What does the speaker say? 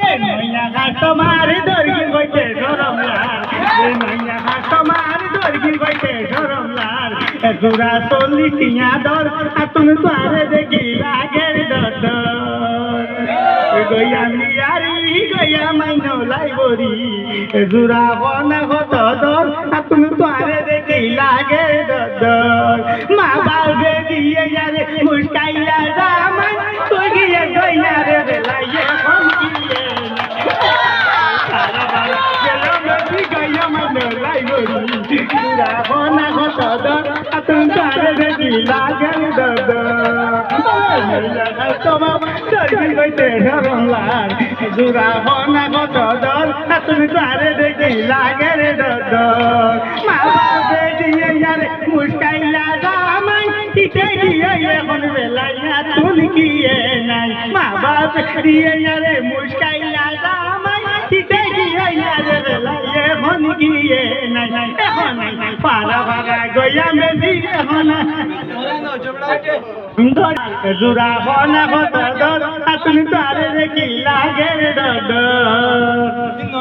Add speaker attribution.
Speaker 1: নইয়া customer দর্গির কইতে সরম লার নইয়া customer দর্গির কইতে সরম লার জোড়া 40 টিয়া দর আতুন তোরে দেখি লাগের ডর গইয়া মিয়ারি গইয়া মাইনো লাইবরি জোড়া বনা কত দর আতুন তোরে দেখি লাগের ডর মা বাবে দিয়ে যারে মুস্কাইয়া জামাই তুই গিয়ে গইয়া রে বেলাইয়ে ফমকিয়ে বনা কত দর আতুন তোরে দেখি লাগের জোড়া বনা কত দর তুমি তারে দেখি লাগের ডর মা বাপে দিয়ে যারে মুস্কাইলা জামাই কিতে দিয়ে এখন বেলাইয়া তুই গিয়ে নাই মা বাপে দিয়ে যারে মুস্কাইলা জামাই কিতে দিয়ে যারে বেলাইয়া এখন গিয়ে নাই এখন পাড়া ভাড়া গইয়া মেজি এখন জোড়া বনা কত দর তুমি তারে দেখি লাগের ডর